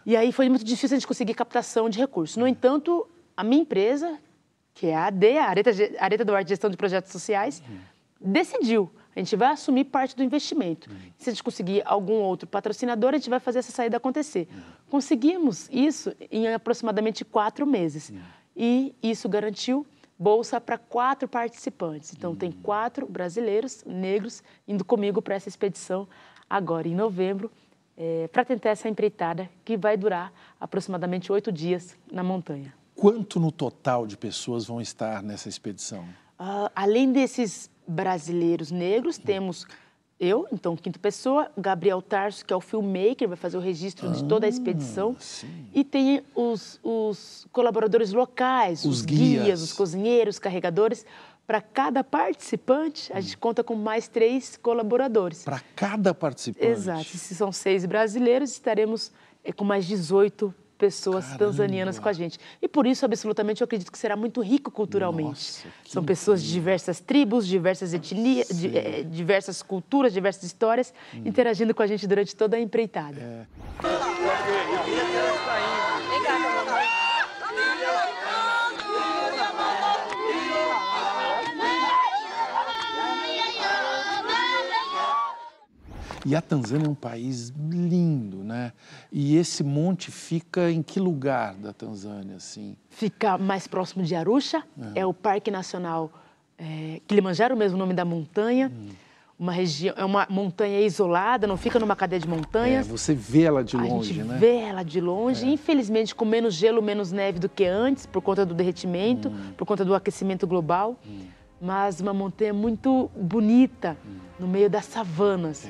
E aí foi muito difícil a gente conseguir captação de recursos. No entanto, a minha empresa, que é a AD, a Aretha Duarte Gestão de Projetos Sociais, decidiu. A gente vai assumir parte do investimento. Se a gente conseguir algum outro patrocinador, a gente vai fazer essa saída acontecer. Conseguimos isso em aproximadamente 4 meses. E isso garantiu bolsa para 4 participantes. Então, tem 4 brasileiros negros indo comigo para essa expedição agora em novembro, para tentar essa empreitada que vai durar aproximadamente 8 dias na montanha. Quanto no total de pessoas vão estar nessa expedição? Além desses brasileiros negros, temos eu, então, quinta pessoa, Gabriel Tarso, que é o filmmaker, vai fazer o registro de toda a expedição. Sim. E tem os colaboradores locais, os guias, os cozinheiros, carregadores. Para cada participante, a gente conta com mais 3 colaboradores. Para cada participante? Exato. Se são 6 brasileiros, estaremos com mais 18 pessoas tanzanianas com a gente. E por isso, absolutamente, eu acredito que será muito rico culturalmente. Nossa, são pessoas de diversas tribos, diversas etnias, diversas culturas, diversas histórias, interagindo com a gente durante toda a empreitada. E a Tanzânia é um país lindo, né? E esse monte fica em que lugar da Tanzânia, assim? Fica mais próximo de Arusha, é o Parque Nacional Kilimanjaro, o mesmo nome da montanha. Uma região, é uma montanha isolada, não fica numa cadeia de montanhas. Você vê ela de longe, né? A gente né? vê ela de longe, infelizmente com menos gelo, menos neve do que antes, por conta do derretimento, por conta do aquecimento global. Mas uma montanha muito bonita, no meio das savanas.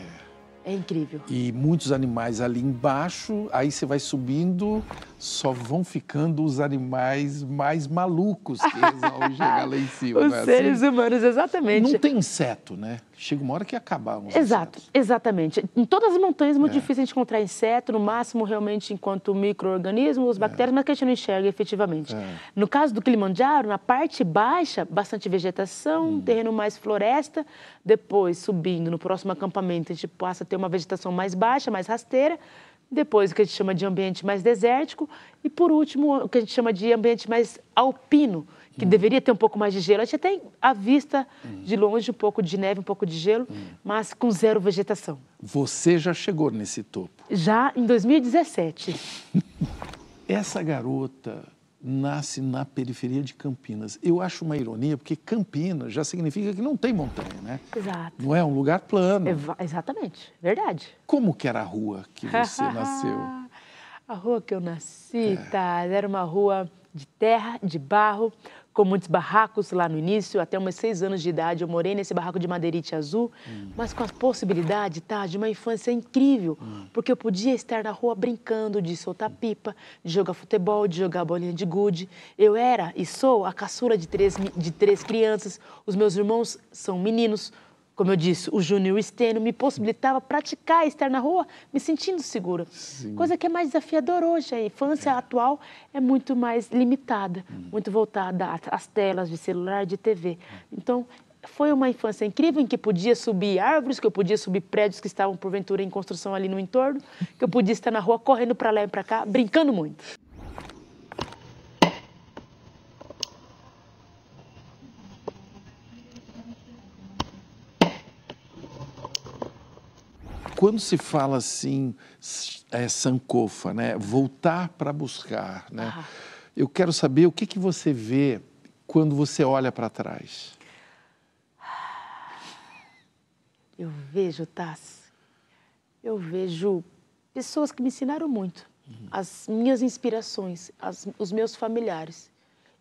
É incrível. E muitos animais ali embaixo, aí você vai subindo, só vão ficando os animais mais malucos que eles vão chegar lá em cima. Os seres humanos, exatamente. Não tem inseto, né? Chega uma hora que acabar uns Exato, insetos. Exatamente. Em todas as montanhas é muito difícil a gente encontrar inseto, no máximo realmente enquanto micro-organismos, bactérias, mas que a gente não enxerga efetivamente. No caso do Kilimanjaro, na parte baixa, bastante vegetação, terreno mais floresta. Depois, subindo no próximo acampamento, a gente passa a ter uma vegetação mais baixa, mais rasteira. Depois, o que a gente chama de ambiente mais desértico. E, por último, o que a gente chama de ambiente mais alpino, que deveria ter um pouco mais de gelo. A gente tem à vista, de longe, um pouco de neve, um pouco de gelo, mas com 0 vegetação. Você já chegou nesse topo? Já em 2017. Essa garota nasce na periferia de Campinas. Eu acho uma ironia, porque Campinas já significa que não tem montanha, né? Exato. Não é um lugar plano. Exatamente, verdade. Como que era a rua que você nasceu? A rua que eu nasci, era uma rua de terra, de barro, com muitos barracos lá no início. Até meus 6 anos de idade eu morei nesse barraco de madeirite azul, mas com a possibilidade, tá, de uma infância incrível, porque eu podia estar na rua brincando, de soltar pipa, de jogar futebol, de jogar bolinha de gude. Eu era e sou a caçula de três crianças. Os meus irmãos são meninos. Como eu disse, o Júnior e o Estênio me possibilitava praticar, estar na rua, me sentindo segura. Sim. Coisa que é mais desafiadora hoje. A infância atual é muito mais limitada, muito voltada às telas de celular, de TV. Então, foi uma infância incrível em que podia subir árvores, que eu podia subir prédios que estavam, porventura, em construção ali no entorno, que eu podia estar na rua correndo para lá e para cá, brincando muito. Quando se fala assim, sankofa, né? Voltar para buscar, né? Eu quero saber o que você vê quando você olha para trás. Eu vejo, Tassi, eu vejo pessoas que me ensinaram muito. As minhas inspirações, os meus familiares.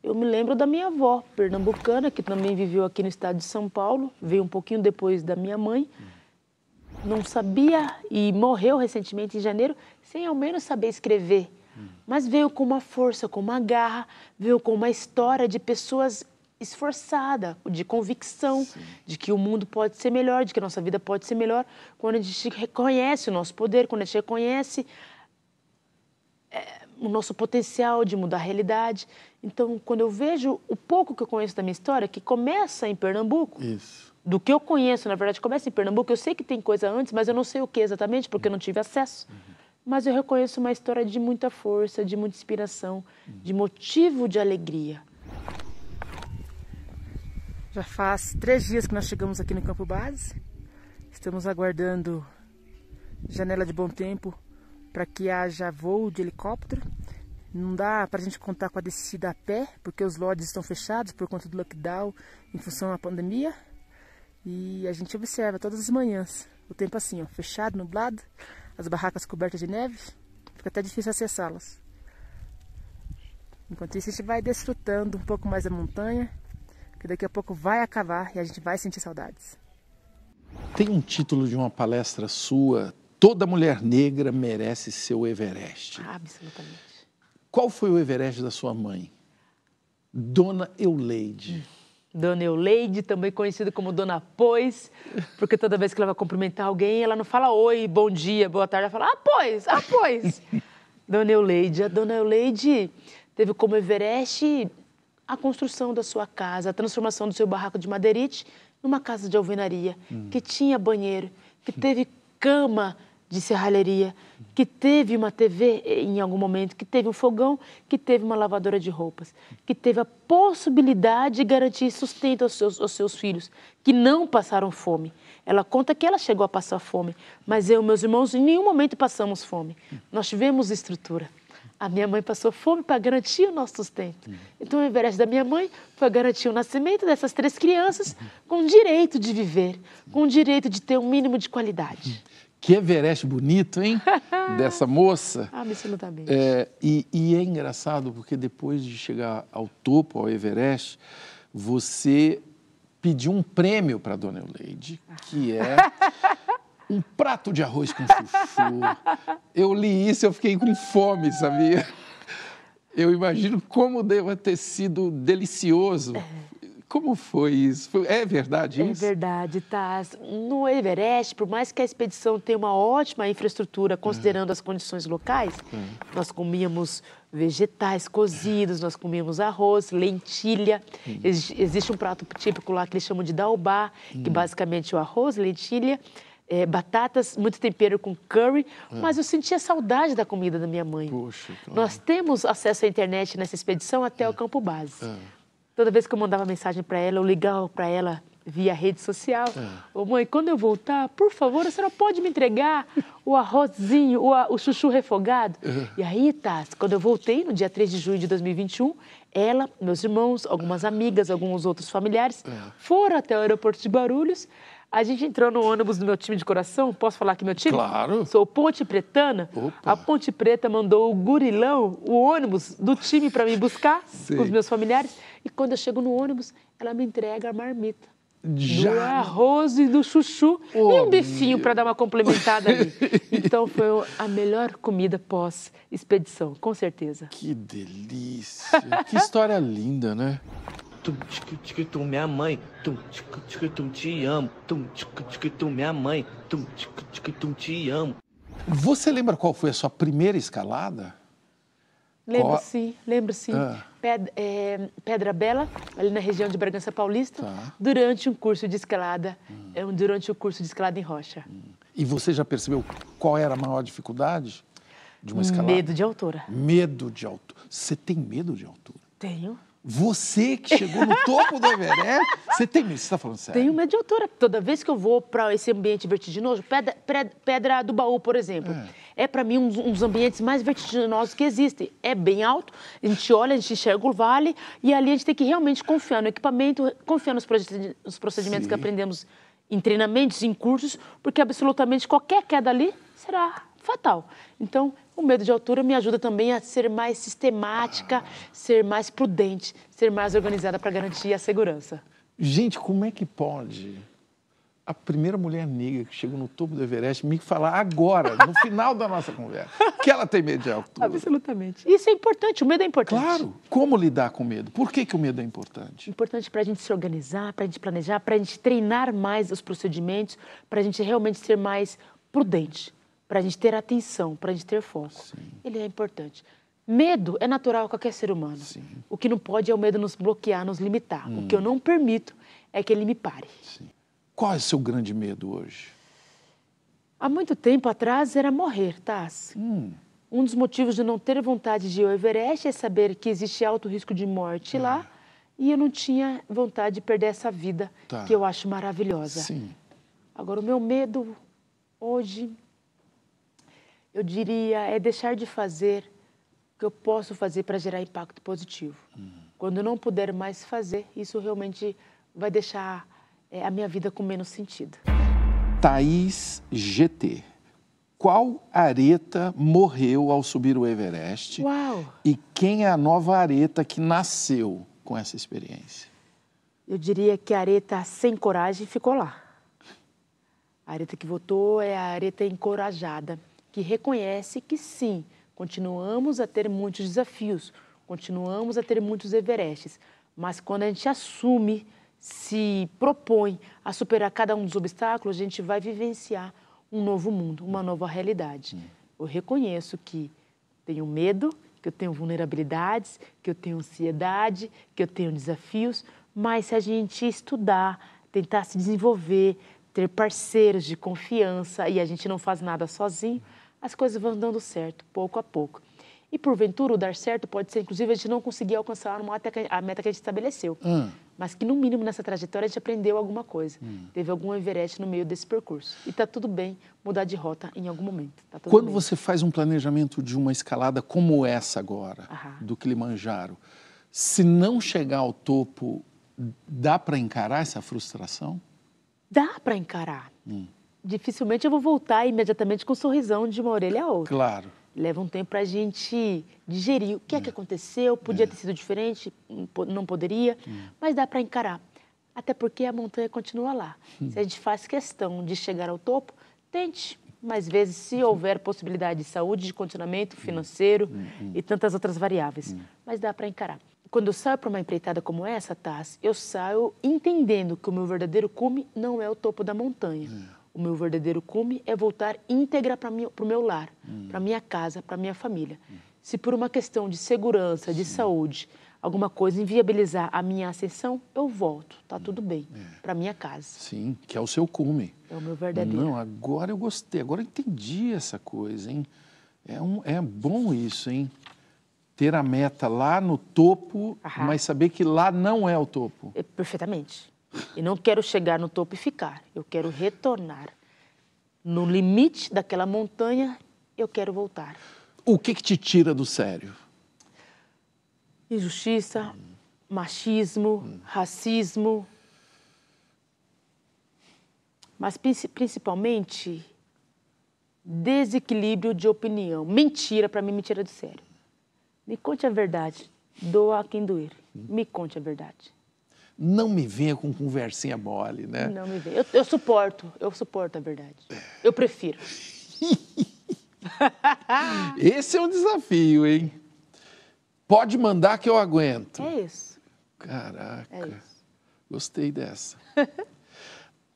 Eu me lembro da minha avó, pernambucana, que também viveu aqui no estado de São Paulo, veio um pouquinho depois da minha mãe. Não sabia e morreu recentemente em janeiro, sem ao menos saber escrever. Mas veio com uma força, com uma garra, veio com uma história de pessoas esforçadas, de convicção, de que o mundo pode ser melhor, de que a nossa vida pode ser melhor, quando a gente reconhece o nosso poder, quando a gente reconhece o nosso potencial de mudar a realidade. Então, quando eu vejo o pouco que eu conheço da minha história, que começa em Pernambuco, do que eu conheço, na verdade, começa em Pernambuco, eu sei que tem coisa antes, mas eu não sei o que exatamente, porque eu não tive acesso. Mas eu reconheço uma história de muita força, de muita inspiração, de motivo de alegria. Já faz 3 dias que nós chegamos aqui no Campo Base. Estamos aguardando janela de bom tempo para que haja voo de helicóptero. Não dá para a gente contar com a descida a pé, porque os lodges estão fechados por conta do lockdown em função da pandemia. E a gente observa todas as manhãs o tempo assim, ó, fechado, nublado, as barracas cobertas de neve, fica até difícil acessá-las. Enquanto isso, a gente vai desfrutando um pouco mais da montanha, que daqui a pouco vai acabar e a gente vai sentir saudades. Tem um título de uma palestra sua, Toda Mulher Negra Merece Seu Everest. Absolutamente. Qual foi o Everest da sua mãe? Dona Euleide. Dona Euleide, também conhecida como Dona Pois, porque toda vez que ela vai cumprimentar alguém, ela não fala oi, bom dia, boa tarde, ela fala, pois. Dona Euleide. A Dona Euleide teve como Everest a construção da sua casa, a transformação do seu barraco de madeirite numa casa de alvenaria, que tinha banheiro, que teve cama de serralheria, que teve uma TV em algum momento, que teve um fogão, que teve uma lavadora de roupas, que teve a possibilidade de garantir sustento aos seus filhos, que não passaram fome. Ela conta que ela chegou a passar fome, mas eu e meus irmãos em nenhum momento passamos fome. Nós tivemos estrutura. A minha mãe passou fome para garantir o nosso sustento. Então, o Everest da minha mãe foi garantir o nascimento dessas 3 crianças com o direito de viver, com o direito de ter um mínimo de qualidade. Que Everest bonito, hein? Dessa moça. Absolutamente. E é engraçado porque depois de chegar ao topo, ao Everest, você pediu um prêmio para a Dona Euleide, que é um prato de arroz com chuchu. Eu li isso e eu fiquei com fome, sabia? Eu imagino como deva ter sido delicioso. Como foi isso? É verdade isso? É verdade, Taz. No Everest, por mais que a expedição tenha uma ótima infraestrutura, considerando as condições locais, nós comíamos vegetais cozidos, nós comíamos arroz, lentilha. Existe um prato típico lá que eles chamam de daubá, que basicamente é o arroz, lentilha, batatas, muito tempero com curry, mas eu sentia saudade da comida da minha mãe. Poxa, claro. Nós temos acesso à internet nessa expedição até o Campo Base. Toda vez que eu mandava mensagem para ela, eu ligava para ela via rede social. Ô mãe, quando eu voltar, por favor, a senhora pode me entregar o arrozinho, o chuchu refogado? E aí, tá, quando eu voltei, no dia 3 de junho de 2021, ela, meus irmãos, algumas amigas, alguns outros familiares, foram até o aeroporto de Guarulhos. A gente entrou no ônibus do meu time de coração. Posso falar aqui meu time? Claro. Sou Ponte Pretana. Opa. A Ponte Preta mandou o gurilão, o ônibus do time para me buscar com os meus familiares. E quando eu chego no ônibus, ela me entrega a marmita. Já? Do arroz e do chuchu e um bifinho para dar uma complementada ali. Então foi a melhor comida pós-expedição, com certeza. Que delícia! Que história linda, né? Tum, minha mãe. Tum, te amo. Tum, minha mãe. Tum, te amo. Você lembra qual foi a sua primeira escalada? Lembro sim. Pedra Bela, ali na região de Bragança Paulista, durante um curso de escalada, durante o curso de escalada em rocha. E você já percebeu qual era a maior dificuldade de uma escalada? Medo de altura. Medo de altura. Você tem medo de altura? Tenho. Você que chegou no topo do Everest, você tem medo? Você está falando sério? Tenho medo de altura. Toda vez que eu vou para esse ambiente vertiginoso, Pedra do Baú, por exemplo, é para mim um dos ambientes mais vertiginosos que existem. É bem alto, a gente olha, a gente enxerga o vale e ali a gente tem que realmente confiar no equipamento, confiar nos procedimentos que aprendemos em treinamentos, em cursos, porque absolutamente qualquer queda ali será fatal. Então, o medo de altura me ajuda também a ser mais sistemática, ser mais prudente, ser mais organizada para garantir a segurança. Gente, como é que pode a primeira mulher negra que chegou no topo do Everest me falar agora, no final da nossa conversa, que ela tem medo de altura? Absolutamente. Isso é importante, o medo é importante. Claro. Como lidar com o medo? Por que o medo é importante? Importante para a gente se organizar, para a gente planejar, para a gente treinar mais os procedimentos, para a gente realmente ser mais prudente, para a gente ter atenção, para a gente ter foco. Sim. Ele é importante. Medo é natural a qualquer ser humano. Sim. O que não pode é o medo nos bloquear, nos limitar. O que eu não permito é que ele me pare. Sim. Qual é o seu grande medo hoje? Há muito tempo atrás era morrer, Tass. Um dos motivos de não ter vontade de ir ao Everest é saber que existe alto risco de morte lá e eu não tinha vontade de perder essa vida que eu acho maravilhosa. Sim. Agora, o meu medo hoje, eu diria, é deixar de fazer o que eu posso fazer para gerar impacto positivo. Quando eu não puder mais fazer, isso realmente vai deixar a minha vida com menos sentido. Thaís GT. Qual areta morreu ao subir o Everest? Uau! E quem é a nova areta que nasceu com essa experiência? Eu diria que a areta sem coragem ficou lá. A areta que votou é a areta encorajada, que reconhece que sim, continuamos a ter muitos desafios, continuamos a ter muitos Everestes, mas quando a gente assume, se propõe a superar cada um dos obstáculos, a gente vai vivenciar um novo mundo, uma nova realidade. Eu reconheço que tenho medo, que eu tenho vulnerabilidades, que eu tenho ansiedade, que eu tenho desafios, mas se a gente estudar, tentar se desenvolver, ter parceiros de confiança e a gente não faz nada sozinho, as coisas vão dando certo, pouco a pouco. E, porventura, o dar certo pode ser, inclusive, a gente não conseguir alcançar a meta que a gente estabeleceu. Mas que, no mínimo, nessa trajetória, a gente aprendeu alguma coisa. Teve algum Everest no meio desse percurso. E está tudo bem mudar de rota em algum momento. Tá tudo Quando bem. você faz um planejamento de uma escalada como essa agora, do Kilimanjaro, se não chegar ao topo, dá para encarar essa frustração? Dá para encarar. Dificilmente eu vou voltar imediatamente com um sorrisão de uma orelha a outra. Claro. Leva um tempo para a gente digerir o que é que aconteceu, podia ter sido diferente, não poderia, mas dá para encarar. Até porque a montanha continua lá. Se a gente faz questão de chegar ao topo, tente mais vezes, se houver possibilidade de saúde, de continuamento financeiro e tantas outras variáveis. Mas dá para encarar. Quando eu saio para uma empreitada como essa, Tass, eu saio entendendo que o meu verdadeiro cume não é o topo da montanha. O meu verdadeiro cume é voltar íntegra para o meu lar, para minha casa, para minha família. Se por uma questão de segurança, de saúde, alguma coisa inviabilizar a minha ascensão, eu volto, tá tudo bem, para minha casa. Sim, que é o seu cume. É o meu verdadeiro. Não, agora eu gostei, agora eu entendi essa coisa, hein? É bom isso, hein? Ter a meta lá no topo, mas saber que lá não é o topo. Perfeitamente. E não quero chegar no topo e ficar. Eu quero retornar. No limite daquela montanha, eu quero voltar. O que te tira do sério? Injustiça, machismo, racismo. Mas principalmente desequilíbrio de opinião. Mentira, para mim, me tira do sério. Me conte a verdade. Doa a quem doer. Me conte a verdade. Não me venha com conversinha mole, né? Não me venha. Eu suporto a verdade. Eu prefiro. Esse é um desafio, hein? Pode mandar que eu aguento. É isso. Caraca, É isso. Gostei dessa.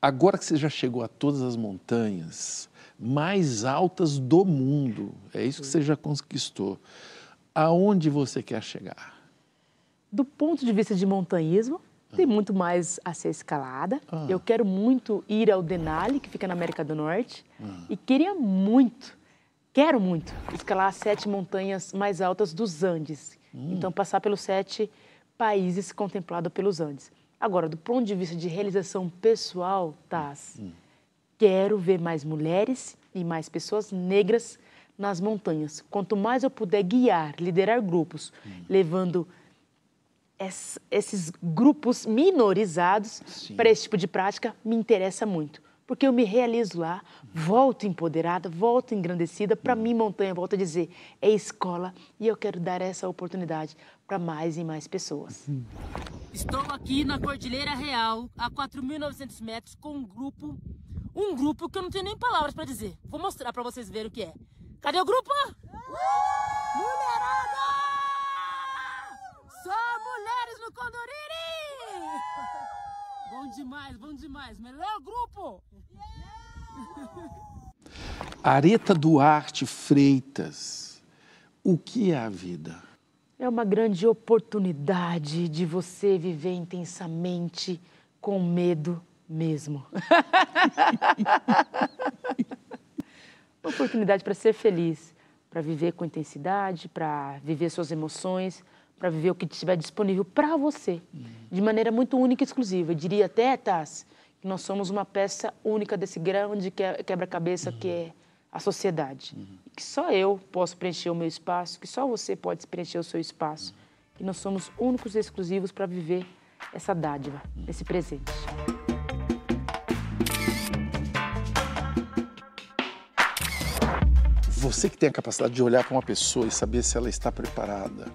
Agora que você já chegou a todas as montanhas mais altas do mundo, é isso que você já conquistou, aonde você quer chegar? Do ponto de vista de montanhismo, tem muito mais a ser escalada. Eu quero muito ir ao Denali, que fica na América do Norte, e quero muito, escalar as 7 montanhas mais altas dos Andes. Então, passar pelos 7 países contemplados pelos Andes. Agora, do ponto de vista de realização pessoal, Taz, quero ver mais mulheres e mais pessoas negras nas montanhas. Quanto mais eu puder guiar, liderar grupos, levando esses grupos minorizados para esse tipo de prática, me interessa muito. Porque eu me realizo lá, volto empoderada, volto engrandecida. Para mim, montanha, volto a dizer, é escola e eu quero dar essa oportunidade para mais e mais pessoas. Estou aqui na Cordilheira Real, a 4.900 metros, com um grupo que eu não tenho nem palavras para dizer. Vou mostrar para vocês verem o que é. Cadê o grupo? Mulherada! Só mulheres no Condoriri! Bom demais. Melhor grupo! Areta Duarte Freitas, o que é a vida? É uma grande oportunidade de você viver intensamente, com medo mesmo. Uma oportunidade para ser feliz, para viver com intensidade, para viver suas emoções, para viver o que estiver disponível para você, de maneira muito única e exclusiva. Eu diria até, Taz, que nós somos uma peça única desse grande quebra-cabeça que é a sociedade. Que só eu posso preencher o meu espaço, que só você pode preencher o seu espaço. E nós somos únicos e exclusivos para viver essa dádiva, esse presente. Você que tem a capacidade de olhar para uma pessoa e saber se ela está preparada,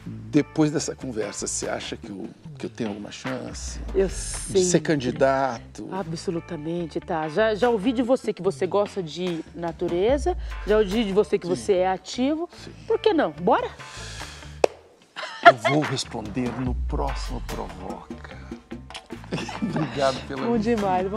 depois dessa conversa, você acha que eu tenho alguma chance eu sei, de ser candidato? Absolutamente, tá. Já ouvi de você que você gosta de natureza, já ouvi de você que você é ativo. Por que não? Bora? Eu vou responder no próximo Provoca. Obrigado pela Bom demais.